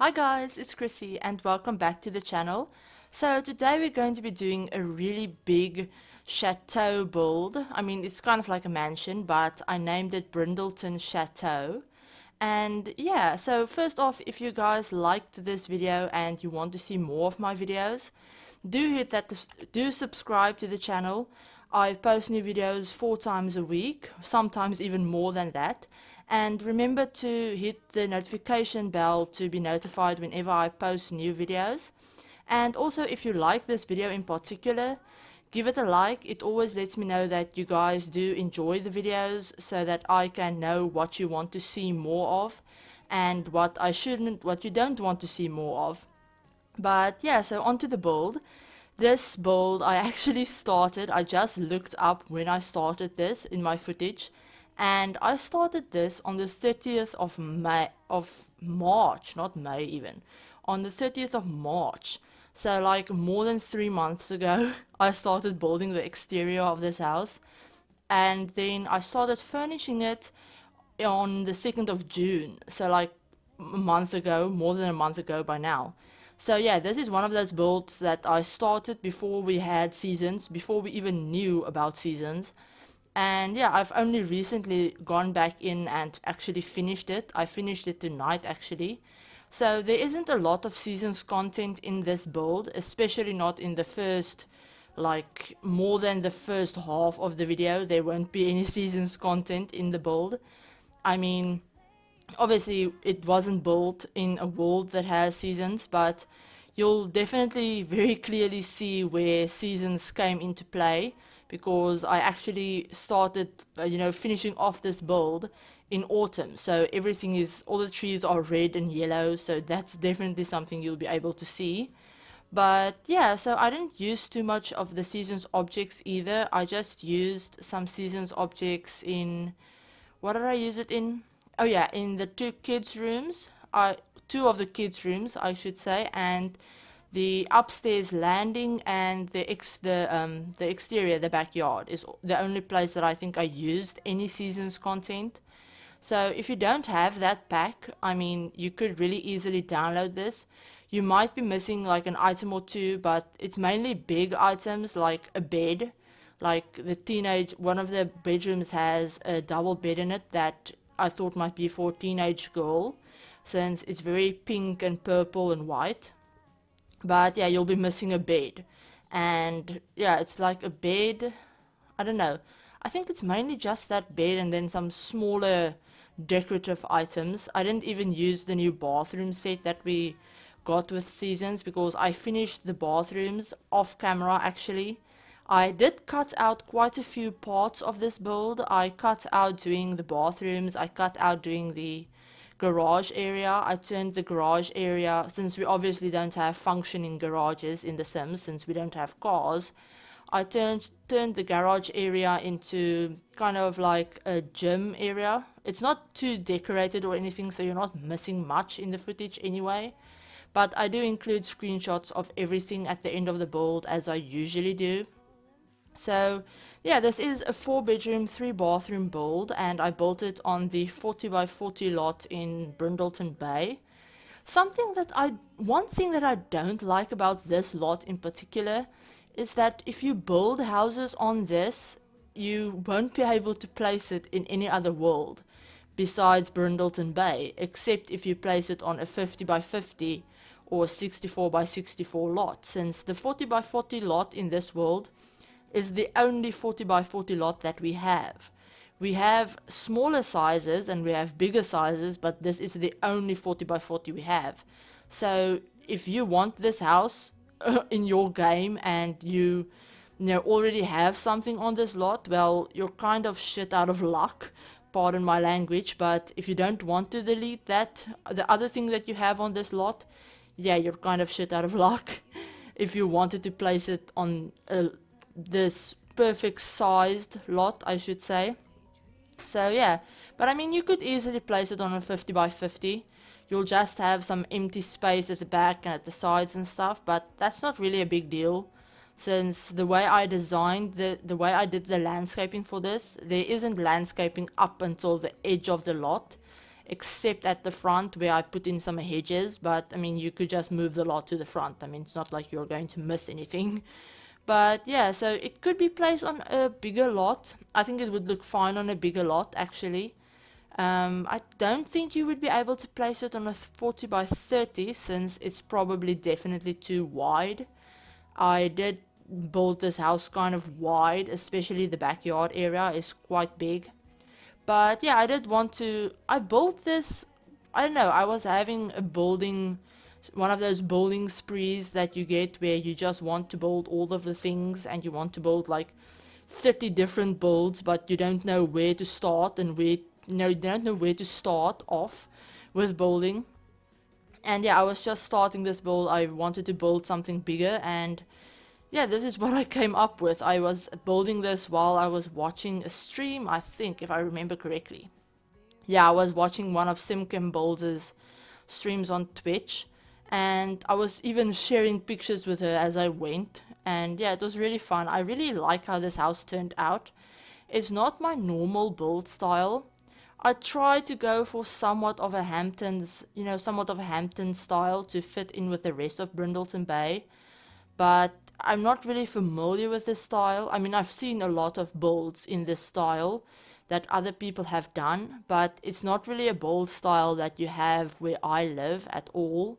Hi guys, it's Chrissy and welcome back to the channel. So today we're going to be doing a really big chateau build. I mean, it's kind of like a mansion, but I named it Brindleton Chateau. And yeah, so first off, if you guys liked this video and you want to see more of my videos, do subscribe to the channel. I post new videos 4 times a week, sometimes even more than that. And remember to hit the notification bell to be notified whenever I post new videos. And also, if you like this video in particular, give it a like. It always lets me know that you guys do enjoy the videos, so that I can know what you want to see more of and what you don't want to see more of. But yeah, so on to the build. This build I actually started, I just looked up when I started this in my footage, and I started this on the 30th of March, not May even, on the 30th of March. So like more than 3 months ago, I started building the exterior of this house, and then I started furnishing it on the 2nd of June, so like a month ago, more than a month ago by now. So yeah, this is one of those builds that I started before we had seasons, before we even knew about seasons. And yeah, I've only recently gone back in and actually finished it. I finished it tonight actually. So there isn't a lot of seasons content in this build, especially not in the first, like more than the first half of the video. There won't be any seasons content in the build. I mean, obviously it wasn't built in a world that has seasons, but you'll definitely very clearly see where seasons came into play, because I actually started finishing off this build in autumn, so all the trees are red and yellow, so that's definitely something you'll be able to see. But yeah, so I didn't use too much of the seasons objects either. I just used some seasons objects in, what did I use it in? Oh yeah, in the two of the kids' rooms, I should say, and the upstairs landing, and the exterior, the backyard, is the only place that I think I used any seasons content. So if you don't have that pack, I mean, you could really easily download this. You might be missing like an item or two, but it's mainly big items like a bed. Like one of the bedrooms has a double bed in it that I thought might be for a teenage girl, since it's very pink and purple and white. But yeah, you'll be missing a bed. And yeah, it's like a bed, I don't know. I think it's mainly just that bed and then some smaller decorative items. I didn't even use the new bathroom set that we got with seasons, because I finished the bathrooms off camera actually. I did cut out quite a few parts of this build. I cut out doing the bathrooms, I cut out doing the garage area. I turned the garage area, since we obviously don't have functioning garages in The Sims, since we don't have cars, I turned the garage area into kind of like a gym area. It's not too decorated or anything, so you're not missing much in the footage anyway. But I do include screenshots of everything at the end of the build, as I usually do. So yeah, this is a 4-bedroom, 3-bathroom build, and I built it on the 40 by 40 lot in Brindleton Bay. One thing that I don't like about this lot in particular is that if you build houses on this, you won't be able to place it in any other world besides Brindleton Bay, except if you place it on a 50 by 50 or 64 by 64 lot, since the 40 by 40 lot in this world is the only 40 by 40 lot that we have. We have smaller sizes and we have bigger sizes, but this is the only 40 by 40 we have. So if you want this house in your game and you already have something on this lot, well, you're kind of shit out of luck, pardon my language. But if you don't want to delete that, the other thing that you have on this lot, yeah, you're kind of shit out of luck if you wanted to place it on this perfect sized lot, I should say. So yeah, but I mean, you could easily place it on a 50 by 50. You'll just have some empty space at the back and at the sides and stuff, but that's not really a big deal, since the way I designed the way I did the landscaping for this, there isn't landscaping up until the edge of the lot. except at the front where I put in some hedges, but I mean you could just move the lot to the front. I mean it's not like you're going to miss anything. But yeah, so it could be placed on a bigger lot. I think it would look fine on a bigger lot actually. I don't think you would be able to place it on a 40 by 30 since it's probably definitely too wide. I did build this house kind of wide, especially the backyard area is quite big. But yeah, I built this, I don't know, I was having one of those building sprees that you get where you just want to build all of the things and you want to build like 30 different builds, but you don't know where to start and you don't know where to start off with building. And yeah, I was just starting this build. I wanted to build something bigger, and yeah, this is what I came up with. I was building this while I was watching a stream, I think, if I remember correctly. Yeah, I was watching one of Simcam Builds' streams on Twitch, and I was even sharing pictures with her as I went. And yeah, it was really fun. I really like how this house turned out. It's not my normal build style. I tried to go for somewhat of a Hampton style to fit in with the rest of Brindleton Bay, but I'm not really familiar with this style. I mean, I've seen a lot of builds in this style that other people have done, but it's not really a build style that you have where I live at all.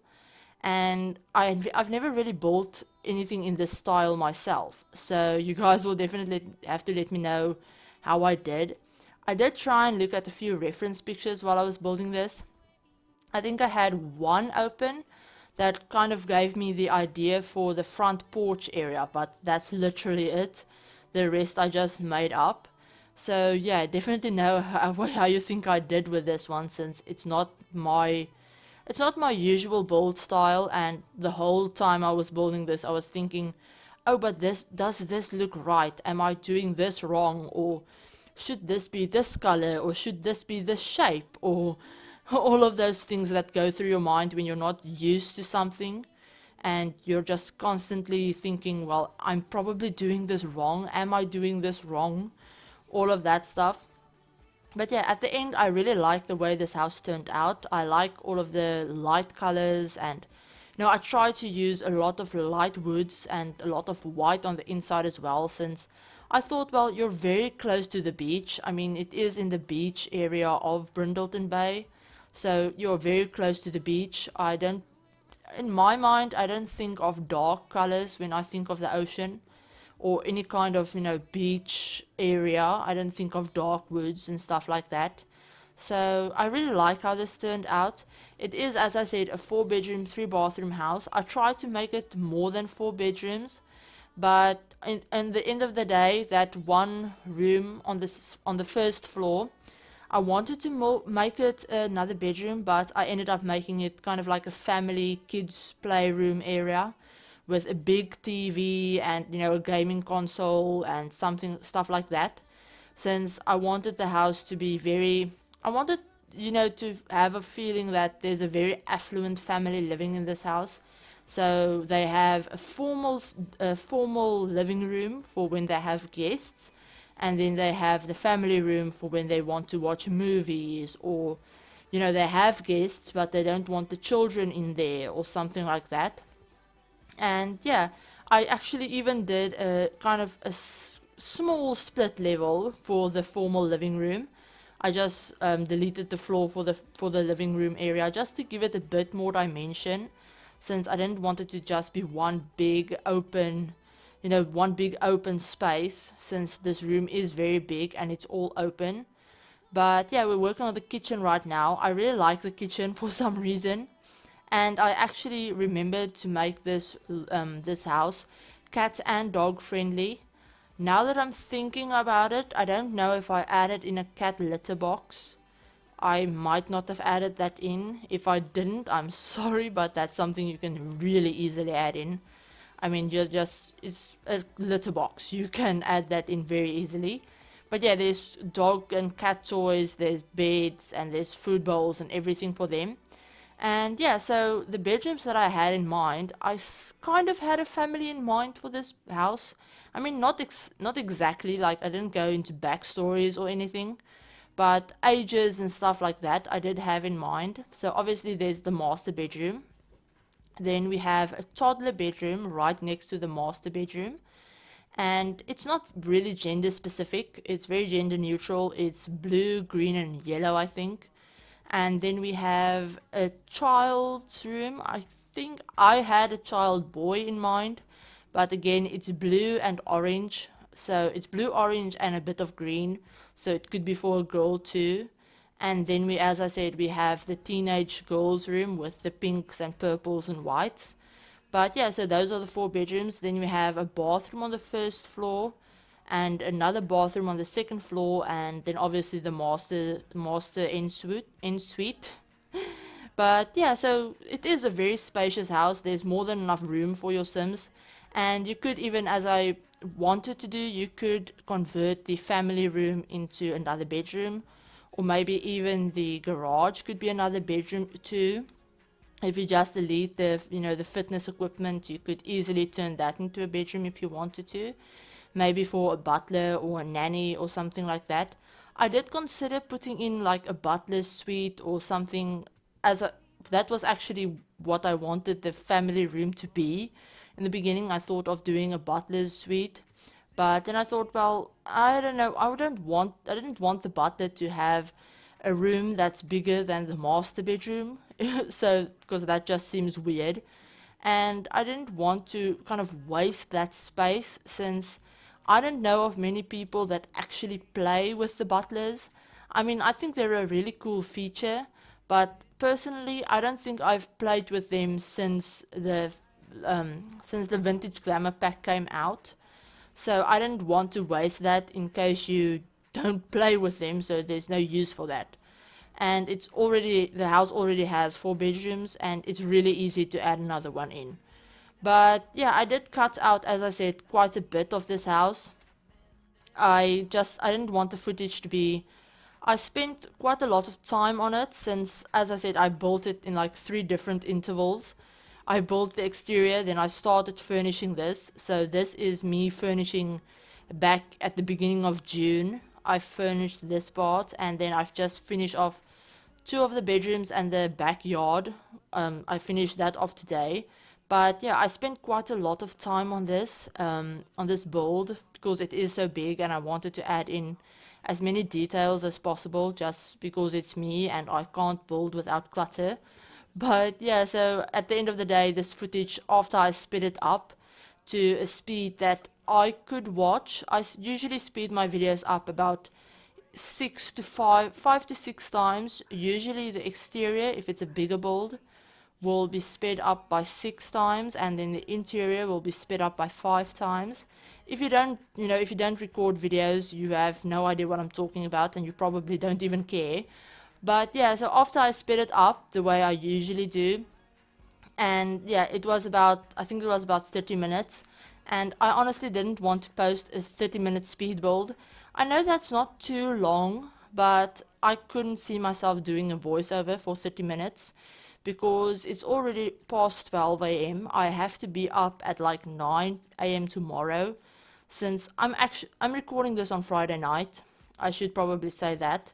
And I've never really built anything in this style myself, so you guys will definitely have to let me know how I did. I did try and look at a few reference pictures while I was building this. I think I had one open that kind of gave me the idea for the front porch area, but that's literally it. The rest I just made up. So yeah, definitely know how you think I did with this one, since it's not my usual build style. And the whole time I was building this, I was thinking, oh, but does this look right? Am I doing this wrong? Or should this be this color? Or should this be this shape? Or all of those things that go through your mind when you're not used to something and you're just constantly thinking, well, I'm probably doing this wrong. Am I doing this wrong? All of that stuff. But yeah, at the end, I really like the way this house turned out. I like all of the light colors, and I try to use a lot of light woods and a lot of white on the inside as well, since I thought, well, you're very close to the beach. I mean, it is in the beach area of Brindleton Bay, so you're very close to the beach. In my mind, I don't think of dark colors when I think of the ocean or any kind of, beach area. I don't think of dark woods and stuff like that. So I really like how this turned out. It is, as I said, a 4-bedroom, 3-bathroom house. I tried to make it more than 4 bedrooms, but in the end of the day, that one room on the first floor, I wanted to make it another bedroom, but I ended up making it kind of like a family kids playroom area with a big TV and a gaming console and stuff like that, since I wanted the house to be I wanted to have a feeling that there's a very affluent family living in this house. So they have a formal living room for when they have guests, and then they have the family room for when they want to watch movies, or they have guests but they don't want the children in there or something like that. And yeah, I actually even did a kind of a small split level for the formal living room. I just deleted the floor for the living room area just to give it a bit more dimension, since I didn't want it to just be one big open space, since this room is very big and it's all open. But yeah, we're working on the kitchen right now. I really like the kitchen for some reason. And I actually remembered to make this house cat and dog friendly. Now that I'm thinking about it, I don't know if I added in a cat litter box. I might not have added that in. If I didn't, I'm sorry, but that's something you can really easily add in. I mean, it's a litter box. You can add that in very easily. But yeah, there's dog and cat toys, there's beds, and there's food bowls and everything for them. And yeah, so the bedrooms that I had in mind, I kind of had a family in mind for this house. I mean, not exactly, like I didn't go into backstories or anything, but ages and stuff like that I did have in mind. So obviously there's the master bedroom. Then we have a toddler bedroom right next to the master bedroom. And it's not really gender specific, it's very gender neutral. It's blue, green, and yellow, I think. And then we have a child's room. I think I had a child boy in mind, but again, it's blue and orange. So it's blue, orange, and a bit of green. So it could be for a girl too. And then we, as I said, we have the teenage girls' room with the pinks and purples and whites. But yeah, so those are the 4 bedrooms. Then we have a bathroom on the first floor and another bathroom on the second floor, and then obviously the master ensuite. But yeah, so it is a very spacious house. There's more than enough room for your Sims. And you could even, as I wanted to do, you could convert the family room into another bedroom, or maybe even the garage could be another bedroom too. If you just delete the, the fitness equipment, you could easily turn that into a bedroom if you wanted to. Maybe for a butler or a nanny or something like that. I did consider putting in like a butler's suite or something, that was actually what I wanted the family room to be. In the beginning I thought of doing a butler's suite, but then I thought, well, I don't know, I didn't want the butler to have a room that's bigger than the master bedroom. So, because that just seems weird, and I didn't want to kind of waste that space, since I don't know of many people that actually play with the butlers. I mean, I think they're a really cool feature, but personally I don't think I've played with them since the vintage glamour pack came out. So I didn't want to waste that in case you don't play with them, so there's no use for that. And the house already has 4 bedrooms, and it's really easy to add another one in. But yeah, I did cut out, as I said, quite a bit of this house. I didn't want the footage to be... I spent quite a lot of time on it, since, as I said, I built it in like 3 different intervals. I built the exterior, then I started furnishing this. So this is me furnishing back at the beginning of June. I furnished this part, and then I've just finished off 2 of the bedrooms and the backyard. I finished that off today. But yeah, I spent quite a lot of time on this build, because it is so big and I wanted to add in as many details as possible, just because it's me and I can't build without clutter. But yeah, so at the end of the day, this footage, after I sped it up to a speed that I could watch, I usually speed my videos up about 5 to 6 times. Usually the exterior, if it's a bigger build, will be sped up by 6 times, and then the interior will be sped up by 5 times. If you don't, if you don't record videos, you have no idea what I'm talking about, and you probably don't even care. But yeah, so after I sped it up the way I usually do, and yeah, I think it was about 30 minutes, and I honestly didn't want to post a 30-minute speed build. I know that's not too long, but I couldn't see myself doing a voiceover for 30 minutes, because it's already past 12 AM. I have to be up at like 9 AM tomorrow, since I'm recording this on Friday night. I should probably say that.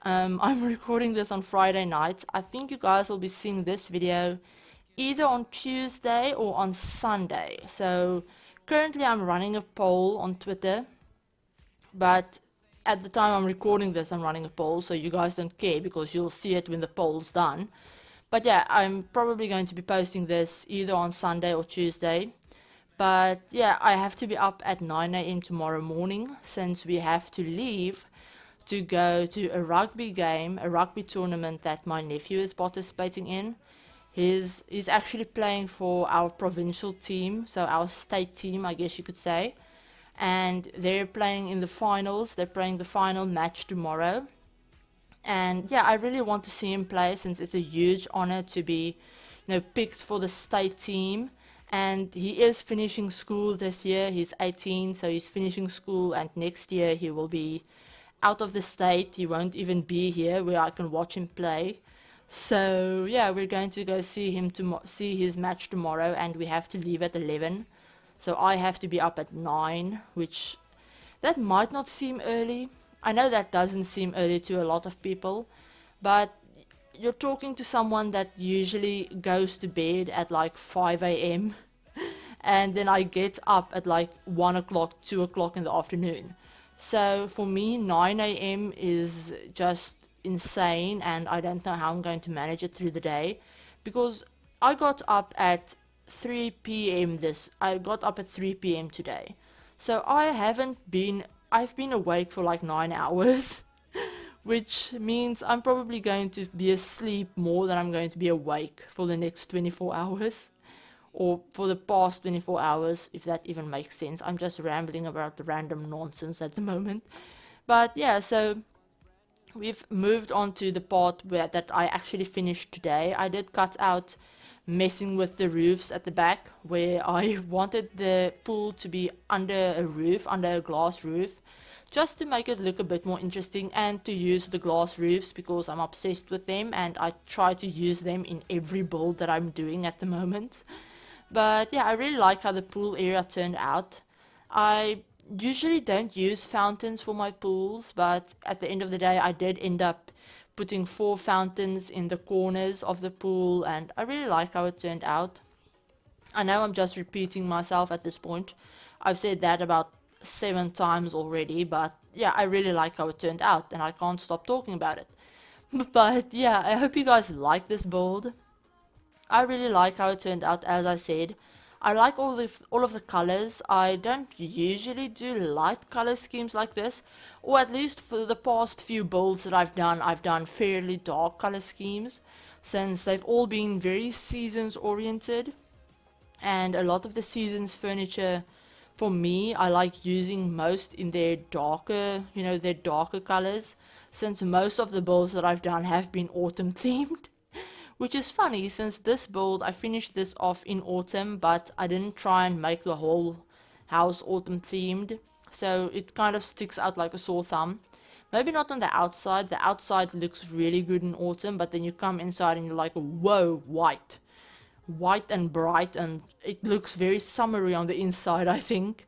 I'm recording this on Friday night. I think you guys will be seeing this video either on Tuesday or on Sunday. So currently I'm running a poll on Twitter, but at the time I'm recording this, I'm running a poll, so you guys don't care because you'll see it when the poll's done. But yeah, I'm probably going to be posting this either on Sunday or Tuesday. But yeah, I have to be up at 9 AM tomorrow morning, since we have to leave to go to a rugby game, a rugby tournament that my nephew is participating in. He's actually playing for our provincial team, so our state team, I guess you could say. And they're playing in the finals. They're playing the final match tomorrow. And yeah, I really want to see him play, since it's a huge honor to be, picked for the state team. And he is finishing school this year. He's 18, so he's finishing school, and next year he will be out of the state. He won't even be here where I can watch him play. So yeah, we're going to go see his match tomorrow, and we have to leave at 11. So I have to be up at 9, which that might not seem early. I know that doesn't seem early to a lot of people, but you're talking to someone that usually goes to bed at like 5 a.m. and then I get up at like 1 o'clock, 2 o'clock in the afternoon. So for me, 9 a.m. is just insane, and I don't know how I'm going to manage it through the day, because I got up at 3 p.m. I got up at 3 p.m. today. So I've been awake for like 9 hours, which means I'm probably going to be asleep more than I'm going to be awake for the next 24 hours. Or for the past 24 hours, if that even makes sense. I'm just rambling about the random nonsense at the moment. But yeah, so we've moved on to the part that I actually finished today. I did cut out messing with the roofs at the back, where I wanted the pool to be under a roof, under a glass roof, just to make it look a bit more interesting, and to use the glass roofs because I'm obsessed with them and I try to use them in every build that I'm doing at the moment. But yeah, I really like how the pool area turned out. I usually don't use fountains for my pools, but at the end of the day I did end up putting 4 fountains in the corners of the pool, and I really like how it turned out. I know I'm just repeating myself at this point. I've said that about 7 times already, but yeah, I really like how it turned out and I can't stop talking about it. But yeah, I hope you guys like this build. I really like how it turned out, as I said. I like all of the colors. I don't usually do light color schemes like this, or at least for the past few builds that I've done fairly dark color schemes, since they've all been very seasons oriented, and a lot of the seasons furniture, for me, I like using most in their darker, their darker colors, since most of the builds that I've done have been autumn themed. Which is funny, since this build, I finished this off in autumn, but I didn't try and make the whole house autumn themed, so it kind of sticks out like a sore thumb. Maybe not on the outside. The outside looks really good in autumn, but then you come inside and you're like, whoa, white and bright, and it looks very summery on the inside, I think.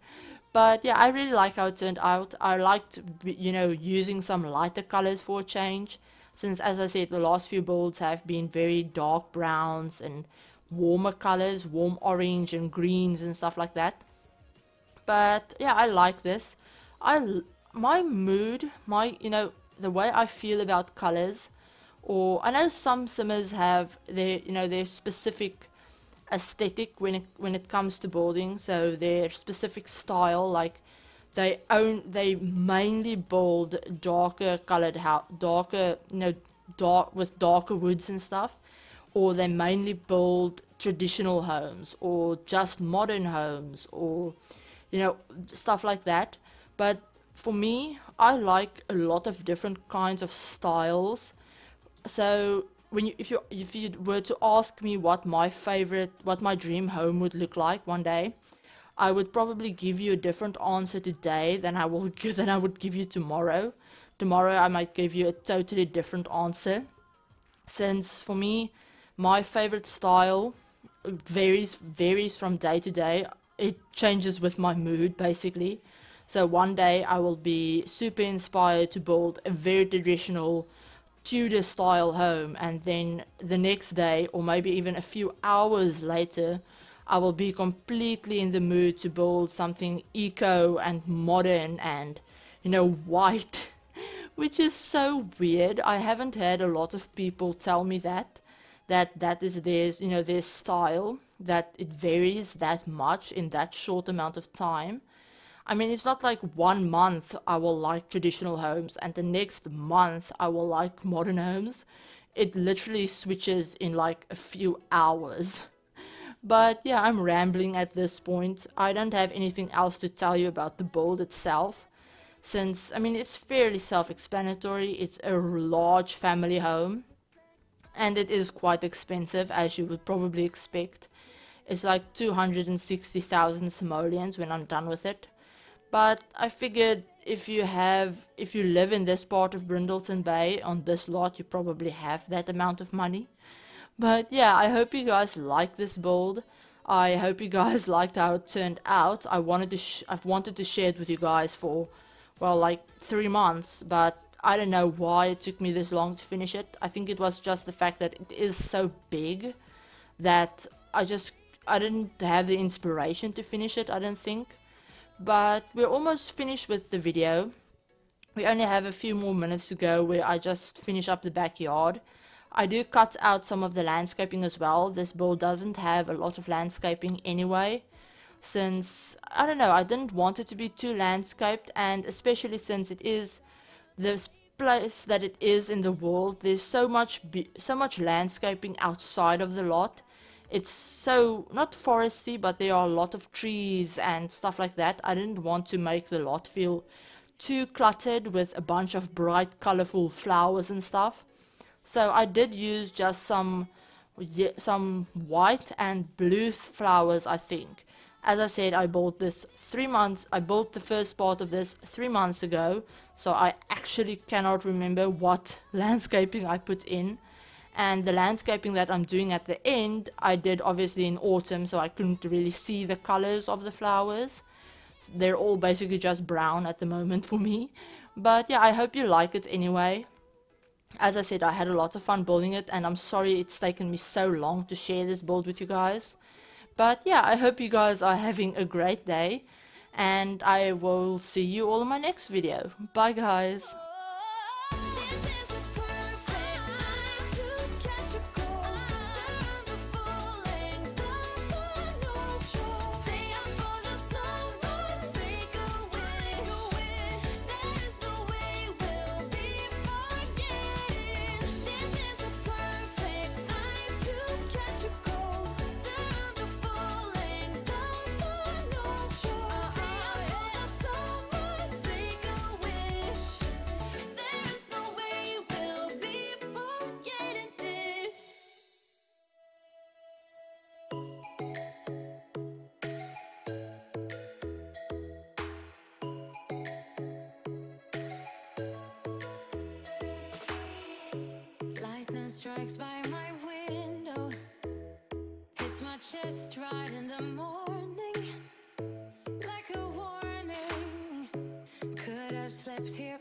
But yeah, I really like how it turned out. I liked, using some lighter colors for a change, since, as I said, the last few builds have been very dark browns and warmer colors, warm orange and greens and stuff like that. But yeah, I like this. My mood, the way I feel about colors, or I know some simmers have their specific aesthetic when it comes to building, so their specific style, like they mainly build darker colored with darker woods and stuff, or they mainly build traditional homes or just modern homes, or stuff like that. But for me, I like a lot of different kinds of styles. So if you were to ask me what my dream home would look like one day, I would probably give you a different answer today than I would give you tomorrow. Tomorrow I might give you a totally different answer, since for me, my favorite style varies from day to day. It changes with my mood, basically. So one day I will be super inspired to build a very traditional Tudor style home, and then the next day, or maybe even a few hours later, I will be completely in the mood to build something eco and modern and, white. Which is so weird. I haven't had a lot of people tell me that is their style, that it varies that much in that short amount of time. I mean, it's not like 1 month I will like traditional homes and the next month I will like modern homes. It literally switches in like a few hours. But yeah, I'm rambling at this point. I don't have anything else to tell you about the build itself, since, I mean, it's fairly self-explanatory. It's a large family home, and it is quite expensive, as you would probably expect. It's like 260,000 simoleons when I'm done with it. But I figured if you live in this part of Brindleton Bay, on this lot, you probably have that amount of money. But yeah, I hope you guys like this build. I hope you guys liked how it turned out. I've wanted to share it with you guys for well, like 3 months, but I don't know why it took me this long to finish it. I think it was just the fact that it is so big that I didn't have the inspiration to finish it, I don't think. But we're almost finished with the video. We only have a few more minutes to go where I just finish up the backyard. I do cut out some of the landscaping as well. This build doesn't have a lot of landscaping anyway, since, I don't know, I didn't want it to be too landscaped, and especially since it is this place that it is in the world, there's so much landscaping outside of the lot. It's so, not foresty, but there are a lot of trees and stuff like that. I didn't want to make the lot feel too cluttered with a bunch of bright colorful flowers and stuff. So I did use just some white and blue flowers, I think. As I said, I bought this 3 months, I bought the first part of this 3 months ago, so I actually cannot remember what landscaping I put in. And the landscaping that I'm doing at the end, I did obviously in autumn, so I couldn't really see the colors of the flowers. They're all basically just brown at the moment for me. But yeah, I hope you like it anyway. As I said, I had a lot of fun building it, and I'm sorry it's taken me so long to share this build with you guys. But yeah, I hope you guys are having a great day, and I will see you all in my next video. Bye guys! Strikes by my window, hits my chest right in the morning, like a warning. Could have slept here